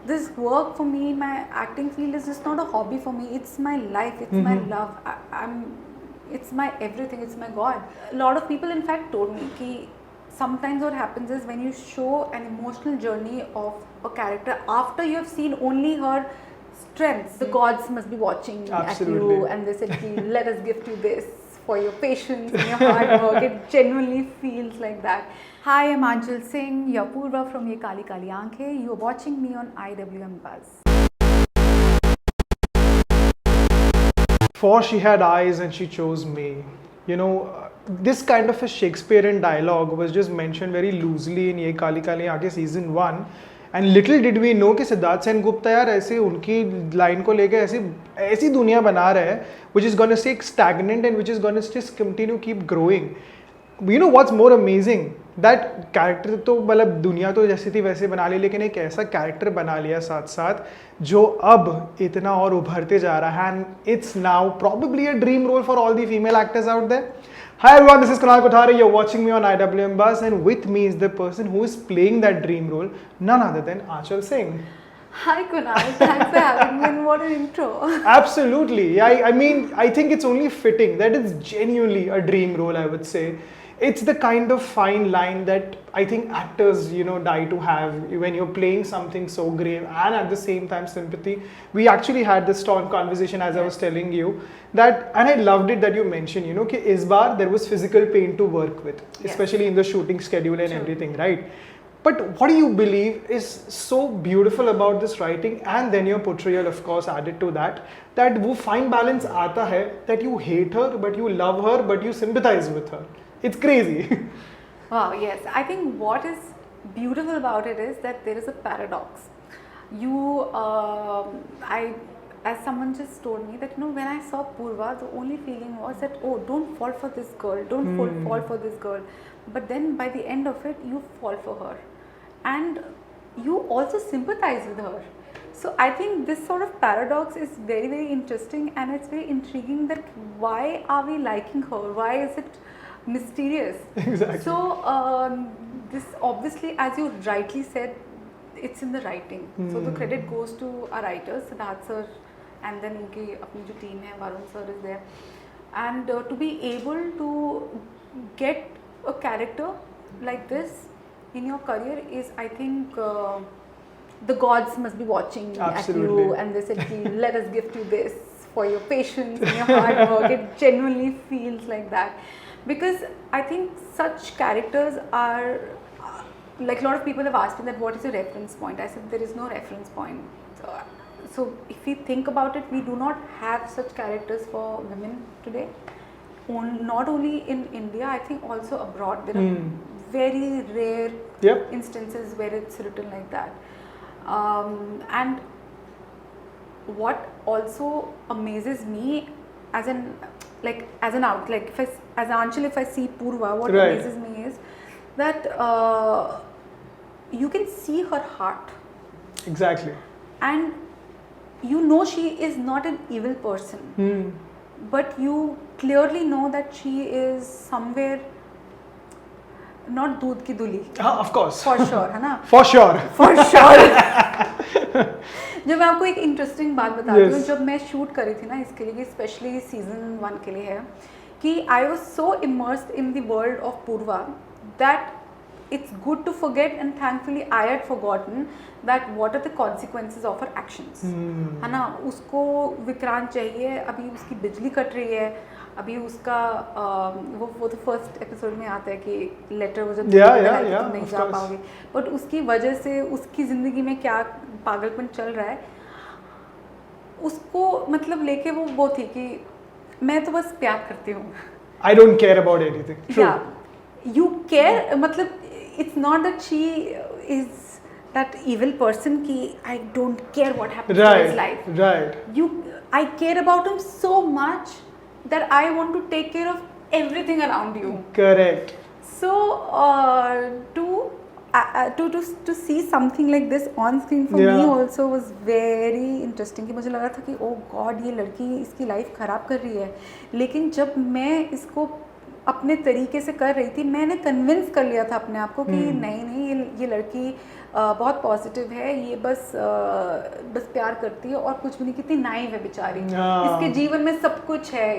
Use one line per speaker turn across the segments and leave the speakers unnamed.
this work for me, my acting field is just not a hobby for me. It's my life. It's my love. It's my everything. It's my God. A lot of people, in fact, told me that sometimes what happens is when you show an emotional journey of a character after you have seen only her strengths, the gods must be watching at you, and they said, "Let us gift you this for your patience and your hard work." It genuinely feels like that. Hi, I'm Anchal Singhh, your Purva from Yeh Kaali Kaali Ankhein. You're watching me on IWMBuzz.
For she had eyes and she chose me. You know, this kind of a Shakespearean dialogue was just mentioned very loosely in Yeh Kaali Kaali Ankhein season 1. And little did we know कि सिद्धार्थ सेन गुप्ता यार ऐसे उनकी line को लेके ऐसी दुनिया बना रहे हैं which is gonna stay stagnant and which is gonna just continue keep growing. You know what's more amazing that character तो मतलब दुनिया तो जैसी थी वैसे बना ली, लेकिन एक ऐसा कैरेक्टर बना लिया साथ साथ जो अब इतना और उभरते जा रहा है. And it's now probably a dream role for all the female actors out there. Hi everyone, this is Kunal Kothari. You're watching me on IWMBuzz, and with me is the person who is playing that dream role, none other than Anchal Singh.
Hi Kunal, thanks for having me. And what an intro!
Absolutely. I mean, I think it's only fitting that it's genuinely a dream role, I would say. It's the kind of fine line that I think actors, die to have when you're playing something so grave and at the same time sympathy. We actually had this strong conversation, as I was telling you, that, and I loved it that you mentioned, that is bar there was physical pain to work with, especially in the shooting schedule and everything, right? But what do you believe is so beautiful about this writing, and then your portrayal, of course, added to that, that wo fine balance aata hai, that you hate her, but you love her, but you sympathize with her. It's crazy.
Wow, yes. I think what is beautiful about it is that there is a paradox. As someone just told me that, when I saw Purva, the only feeling was that, oh, don't fall for this girl, don't fall for this girl. But then by the end of it, you fall for her. And you also sympathize with her. So I think this sort of paradox is very, very interesting, and it's very intriguing that why are we liking her? Why is it mysterious?
Exactly.
So this obviously, as you rightly said, it's in the writing. So the credit goes to our writers, Siddharth sir, and then inki apni jo team hai, Varun sir is there. And to be able to get a character like this in your career is, I think, the gods must be watching at you, and they said, "Let us gift you this for your patience and your hard work." It genuinely feels like that. Because I think such characters are, like a lot of people have asked me that what is your reference point? I said there is no reference point. So if we think about it, we do not have such characters for women today. Not only in India, I think also abroad. There are very rare instances where it's written like that. And what also amazes me as an out, as Anchal, if I see Purva, what amazes me is that you can see her heart.
Exactly.
And she is not an evil person. But you clearly know that she is somewhere not doodh ki duli.
Of course.
For sure, है ना?
For sure.
For sure. जब मैं आपको एक interesting बात बताती हूँ, जब मैं शूट करी थी ना इसके लिए, स्पेशली सीजन 1 के लिए है, कि I was so immersed in the world of Purva that it's good to forget, and thankfully I had forgotten that what are the consequences of her actions. है ना, उसको विक्रांत चाहिए, अभी उसकी बिजली कट रही है, अभी उसका वो तो फर्स्ट एपिसोड में आता है कि लेटर वो जब नहीं जा पाओगे, बट उसकी वजह से उसकी ज़िंदगी में क्या पागलपन चल रहा है, उसको मतलब लेके वो थी कि मैं तो बस प्यार करती हूँ.
I don't care about anything. True.
Yeah, you care, मतलब it's not that she is that evil person ki I don't care what happens in his life.
Right.
I care about him so much that I want to take care of everything around you.
Correct.
So to see something like this on screen for me also was very interesting. कि मुझे लगा था कि oh God, ये लड़की इसकी life ख़राब कर रही है, लेकिन जब मैं इसको अपने तरीके से कर रही थी, मैंने कन्विंस कर लिया था अपने आप को कि नहीं ये लड़की बहुत पॉजिटिव है, ये बस प्यार करती है और कुछ भी नहीं, कितनी नाइव है बेचारी, इसके जीवन में सब कुछ है,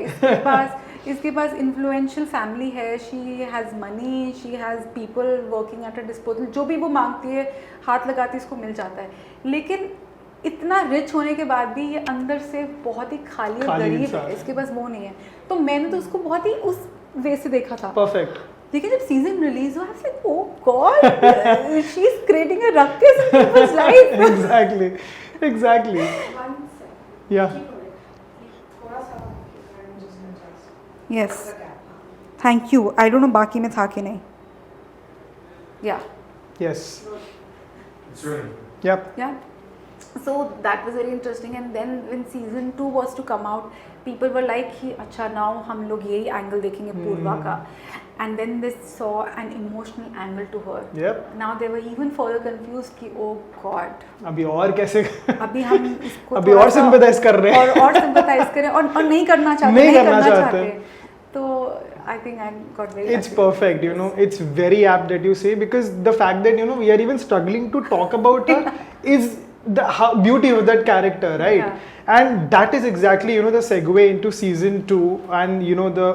इसके पास इन्फ्लुएंशियल फैमिली है, she has money, she has people working at a disposal, जो भी वो मांगती है हाथ लगाती है इसको मिल जाता है। लेकिन इतना रिच होने के बाद भी ये अंदर से बहुत ही खाली और गरीब है, इसके पास वो नहीं है। तो मैंने तो उसको बहुत ही उस वे से देखा था।
परफेक्ट।
देखिए जब सीजन रिलीज हुआ, I was like oh God, she is creating a ruckus in people's life.
Exactly. Yeah.
Yes. Thank you. I don't know बाकी में था कि नहीं. Yeah.
Yes.
It's raining.
Yep.
Yeah. So that was very interesting, and then when season 2 was to come out, people were like कि अच्छा now हम लोग यही एंगल देखेंगे पूर्वा का, and then they saw an emotional angle to her.
Yep.
Now they were even further confused कि oh god,
अभी और कैसे
अभी हम इसको
अभी और sympathize कर रहे हैं
और sympathize करें और नहीं करना चाहते,
नहीं करना चाहते।
तो I think I got very
It's perfect, you know, it's very apt that you say, because the fact that, you know, we are even struggling to talk about her is the beauty of that character, right?
Yeah.
And that is exactly, you know, the segue into season 2 and, you know, the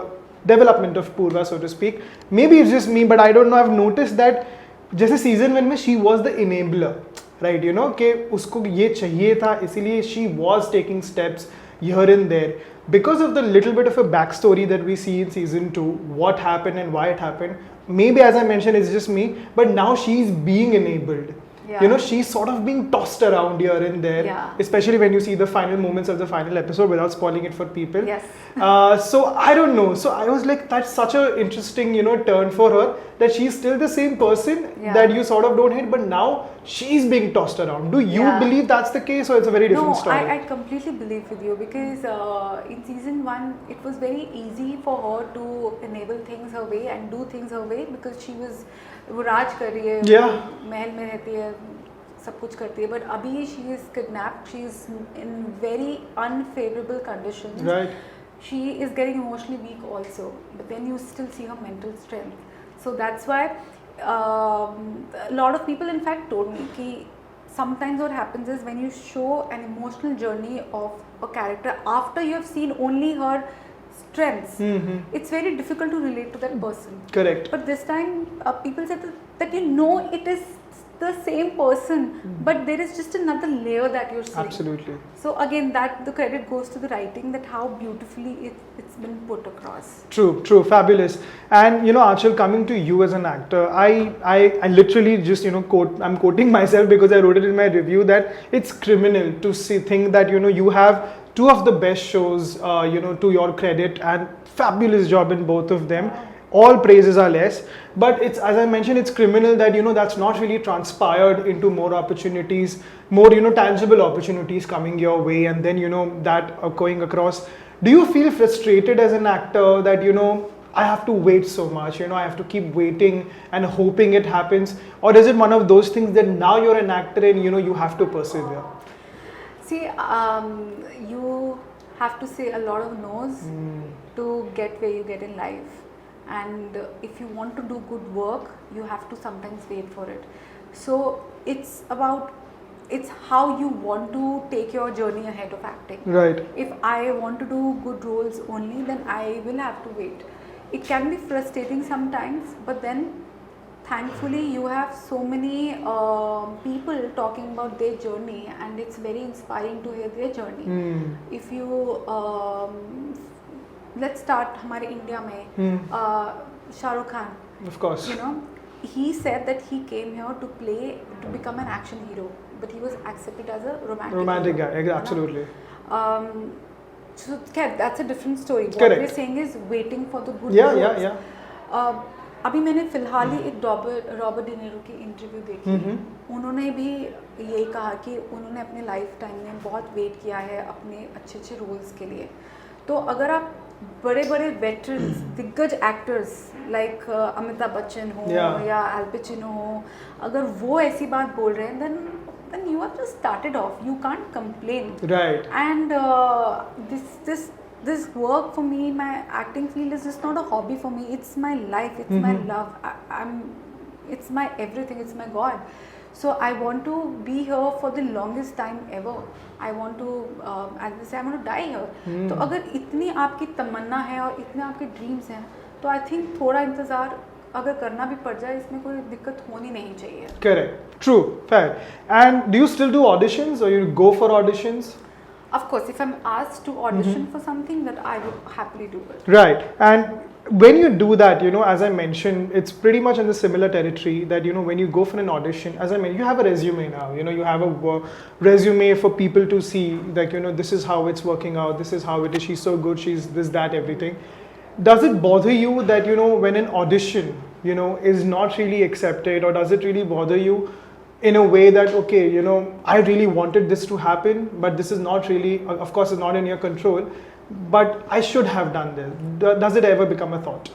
development of Purva, so to speak. Maybe it's just me, but I don't know, I've noticed that जैसे season 1 में she was the enabler, right? You know, कि उसको ये चाहिए था, इसीलिए she was taking steps here and there. Because of the little bit of a backstory that we see in season 2, what happened and why it happened, maybe as I mentioned, it's just me, but now she's being enabled.
Yeah.
You know, she's sort of being tossed around here and there,
Yeah.
especially when you see the final moments of the final episode without spoiling it for people.
Yes.
So I don't know. So I was like, that's such a interesting, you know, turn for her, that she's still the same person that you sort of don't hate, but now she's being tossed around. Do you believe that's the case, or it's a very different story?
No, I completely believe with you, because in season 1 it was very easy for her to enable things her way and do things her way, because she was वो राज कर रही है, महल में रहती है, सब कुछ करती है, but अभी she is kidnapped, she is in very unfavorable conditions.
Right.
She is getting emotionally weak also, but then you still see her mental strength. So that's why a lot of people in fact told me कि sometimes what happens is when you show an emotional journey of a character after you have seen only her strengths, it's very difficult to relate to that person.
Correct.
But this time people said that you know it is the same person, but there is just another layer that you're seeing.
Absolutely.
So again, that the credit goes to the writing, that how beautifully it's been put across.
True, fabulous. And you know, Anchal, coming to you as an actor, I literally just, you know, I'm quoting myself because I wrote it in my review, that it's criminal to think that, you know, you have two of the best shows, you know, to your credit, and fabulous job in both of them. All praises are less, but it's, as I mentioned, it's criminal that, you know, that's not really transpired into more opportunities, more, you know, tangible opportunities coming your way, and then, you know, that going across. Do you feel frustrated as an actor that, you know, I have to wait so much, you know, I have to keep waiting and hoping it happens, or is it one of those things that now you're an actor and, you know, you have to persevere?
See, you have to say a lot of no's to get where you get in life. And if you want to do good work, you have to sometimes wait for it. So it's how you want to take your journey ahead of acting.
Right.
If I want to do good roles only, then I will have to wait. It can be frustrating sometimes, but then thankfully you have so many people talking about their journey, and it's very inspiring to hear their journey. If you let's start हमारे India में Shahrukh Khan,
of course,
you know, he said that he came here to become an action hero, but he was accepted as a romantic
guy. Absolutely.
So that's a different story. What
Correct.
we're saying is waiting for the good
Yeah.
अभी मैंने फिलहाल ही एक Robert De Niro की interview देखी. उन्होंने भी यही कहा कि उन्होंने अपने लाइफ टाइम में बहुत वेट किया है अपने अच्छे रोल्स के लिए. तो अगर आप बड़े वेटरन्स, दिग्गज एक्टर्स लाइक अमिताभ बच्चन हो या अल पचिनो हो, अगर वो ऐसी बात बोल रहे हैं, then you have just started off. You can't complain.
Right.
And this work for me, my acting field is just not a hobby for me. It's my life. It's my love. It's my everything. It's my God. So I want to be here for the longest time ever. I want to, as I say, I want to die here. तो अगर इतनी आपकी तमन्ना है और इतने आपके dreams हैं, तो I think थोड़ा इंतज़ार अगर करना भी पड़ जाए, इसमें कोई दिक्कत होनी नहीं चाहिए.
Correct. True. Fair. And do you still do auditions, or you go for auditions?
Of course, if I'm asked to audition for something, that I would happily do it.
Right. And when you do that, you know, as I mentioned, it's pretty much in the similar territory that, you know, when you go for an audition, as I mentioned, you have a resume now, you know, you have a resume for people to see, like, you know, this is how it's working out, this is how it is, she's so good, she's this, that, everything. Does it bother you that, you know, when an audition, you know, is not really accepted, or does it really bother you in a way that, okay, you know, I really wanted this to happen, but this is not really, of course, it's not in your control, but I should have done this. Does it ever become a thought?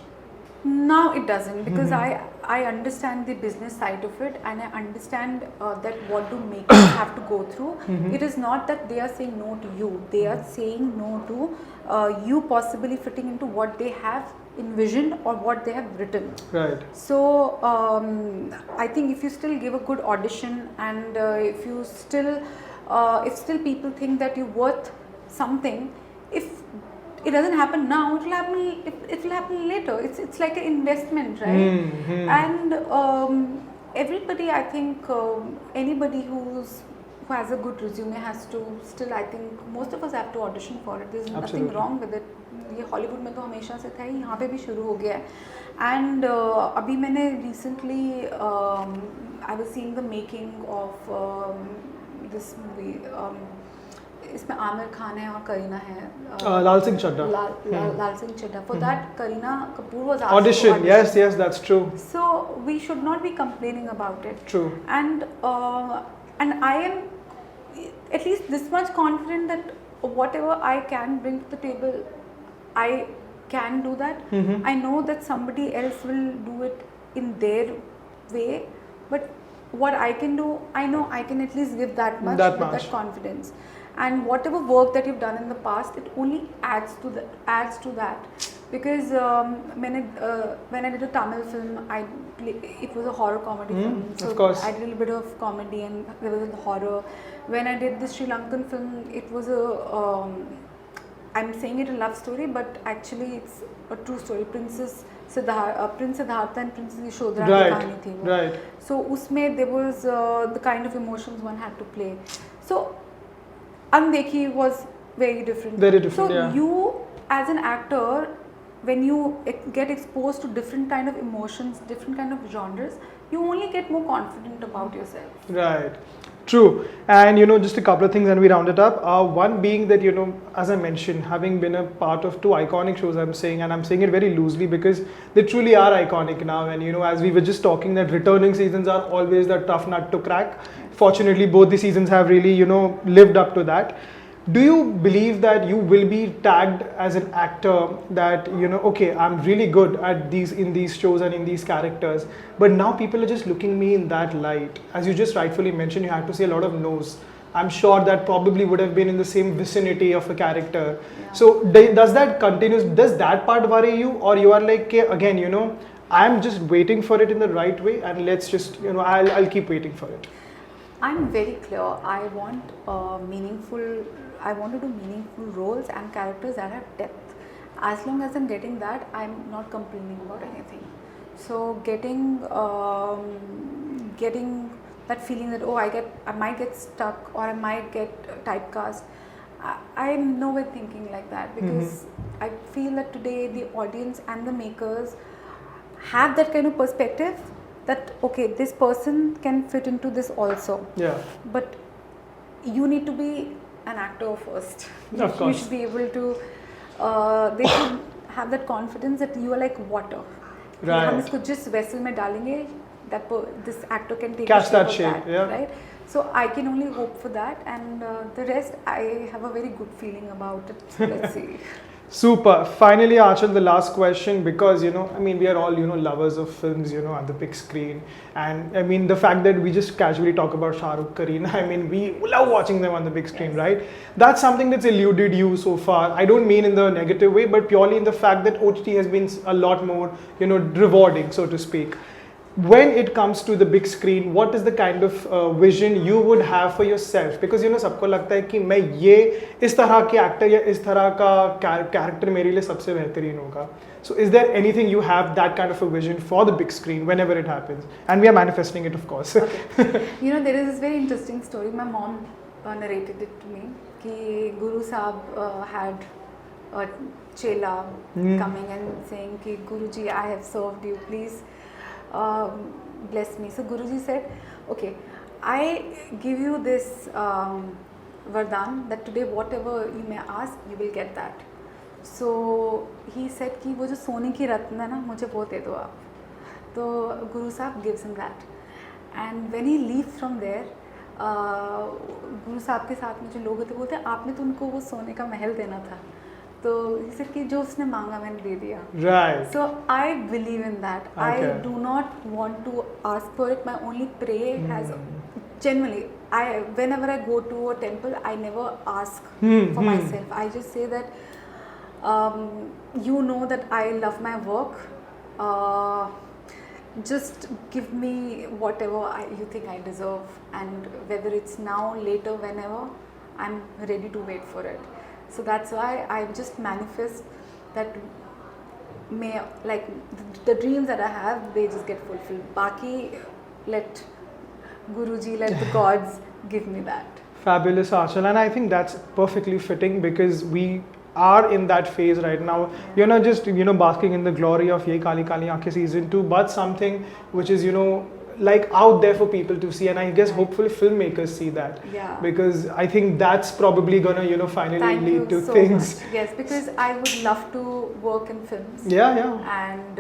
No, it doesn't, because I understand the business side of it, and I understand that what do makers have to go through. It is not that they are saying no to you, they are saying no to you possibly fitting into what they have envisioned or what they have written.
Right.
So I think if you still give a good audition, and if still people think that you're worth something, if it doesn't happen now, it will happen later. It's like an investment, right? And everybody, I think, anybody who has a good resume has to still, I think most of us have to audition for it. There's nothing wrong with it. ये Hollywood में तो हमेशा से था ही, यहाँ पे भी शुरू हो गया है. एंड अभी मैंने recently I was seeing the making of this movie. इसमें आमिर खान है और करीना है.
लाल सिंह चड्ढा.
लाल Singh Chaddha. For that, Kareena Kapoor was asked
audition.
to
audition. Yes, that's true.
So we should not be complaining about it.
True.
And I am at least this much confident that whatever I can bring to the table, I can do that. I know that somebody else will do it in their way, but what I can do, I know I can at least give that much, with that confidence. And whatever work that you've done in the past, it only adds to that. Because when I did a Tamil film, it was a horror comedy film. So
of course.
I did a little bit of comedy and there was a horror. When I did the Sri Lankan film, it was a I'm saying it a love story, but actually it's a true story. Prince Siddhartha and Princess Yashodhara की कहानी थी वो.
Right.
So उसमें there was the kind of emotions one had to play. So Andekhi was very different.
Very different.
So
yeah.
you as an actor, when you get exposed to different kind of emotions, different kind of genres, you only get more confident about yourself.
Right. True. And you know, just a couple of things and we round it up. One being that, you know, as I mentioned, having been a part of two iconic shows, I'm saying it very loosely because they truly are iconic now. And you know, as we were just talking, that returning seasons are always the tough nut to crack. Fortunately, both the seasons have really, you know, lived up to that. Do you believe that you will be tagged as an actor that, you know, okay, I'm really good at in these shows and in these characters, but now people are just looking me in that light? As you just rightfully mentioned, you had to say a lot of no's. I'm sure that probably would have been in the same vicinity of a character. Yeah. So does that continue? Does that part worry you, or you are like, okay, again, you know, I'm just waiting for it in the right way, and let's just, you know, I'll keep waiting for it.
I'm very clear. I want I want to do meaningful roles and characters that have depth. As long as I'm getting that, I'm not complaining about anything. So getting that feeling that I might get stuck or I might get typecast, I'm nowhere thinking like that, because I feel that today the audience and the makers have that kind of perspective that okay, this person can fit into this also.
Yeah.
But you need to be an actor first.
Of course.
You should be able to, they should have that confidence that you are like water.
Right.
हम इसको जिस vessel में डालेंगे, this actor can take
catch that
of
shape,
that,
yeah.
right? So I can only hope for that, and the rest I have a very good feeling about it. Let's see.
Super. Finally, Anchal, the last question, because I mean, we are all lovers of films, on the big screen, and I mean the fact that we just casually talk about Shah Rukh, Kareena, I mean, we love watching them on the big screen, right? That's something that's eluded you so far. I don't mean in the negative way, but purely in the fact that OTT has been a lot more, rewarding, so to speak. When it comes to the big screen, what is the kind of vision you would have for yourself? Because सबको लगता है कि मैं ये इस तरह के actor या इस तरह का कैरेक्टर मेरे लिए सबसे बेहतरीन होगा. So is there anything you have that kind of a vision for the big screen whenever it happens? And we are manifesting it, of course.
Okay. There is this very interesting story. My mom narrated it to me. कि Guru Sahab had a chela coming and saying कि Guruji, I have served you. Please. Bless me. So Guruji said, okay, I give you this vardhan that today whatever you may ask, you will get that. So he said कि वो जो सोने की रत्न है ना, मुझे वो दे दो आप. तो Guru Sahab gives him that. And when he leaves from there, Guru Sahab के साथ में जो लोग होते बोलते हैं आपने तो उनको वो सोने का महल देना था. तो he said कि जो उसने मांगा मैंने दे दिया.
Right.
So I believe in that.
Okay.
I do not want to ask for it. My only prayer has generally, whenever I go to a temple, I never ask for myself. I just say that that I love my work. Just give me whatever you think I deserve, and whether it's now, later, whenever, I'm ready to wait for it. So that's why I just manifest that the dreams that I have, they just get fulfilled. Baki, let Guruji, let the gods give me that.
Fabulous, Anchal, and I think that's perfectly fitting because we are in that phase right now. You're not just basking in the glory of Yeh Kaali Kaali Ankhein season 2, but something which is like out there for people to see, and I guess hopefully filmmakers see that.
Yeah.
Because I think that's probably gonna finally
Thank
lead
you
to
so
things.
much. Yes, because I would love to work in films.
Yeah.
And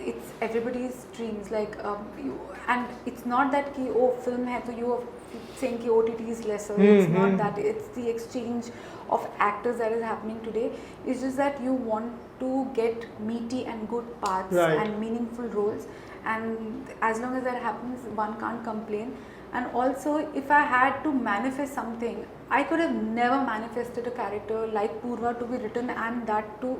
it's everybody's dreams. And it's not that ki film hai to you are saying ki OTT is lesser. It's not that. It's the exchange of actors that is happening today. It's just that you want to get meaty and good parts and meaningful roles. And as long as that happens, one can't complain. And also, if I had to manifest something, I could have never manifested a character like Purva to be written, and that to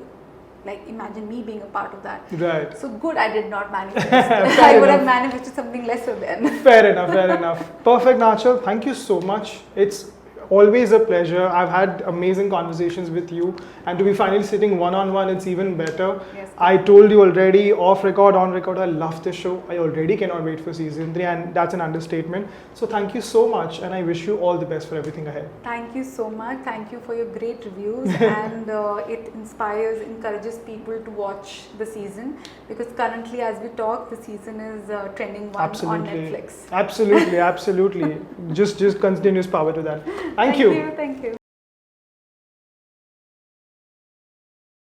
imagine me being a part of that.
Right.
So good, I did not manifest. I would have manifested something lesser then.
Fair enough. Perfect, Anchal. Thank you so much. It's always a pleasure. I've had amazing conversations with you, and to be finally sitting one-on-one, it's even better.
Yes.
I told you already, off record, on record, I love this show. I already cannot wait for season 3, and that's an understatement. So thank you so much, and I wish you all the best for everything ahead.
Thank you so much. Thank you for your great reviews, and it encourages people to watch the season, because currently as we talk, the season is trending one on Netflix.
Absolutely. Just continuous power to that. Thank you.
Thank you.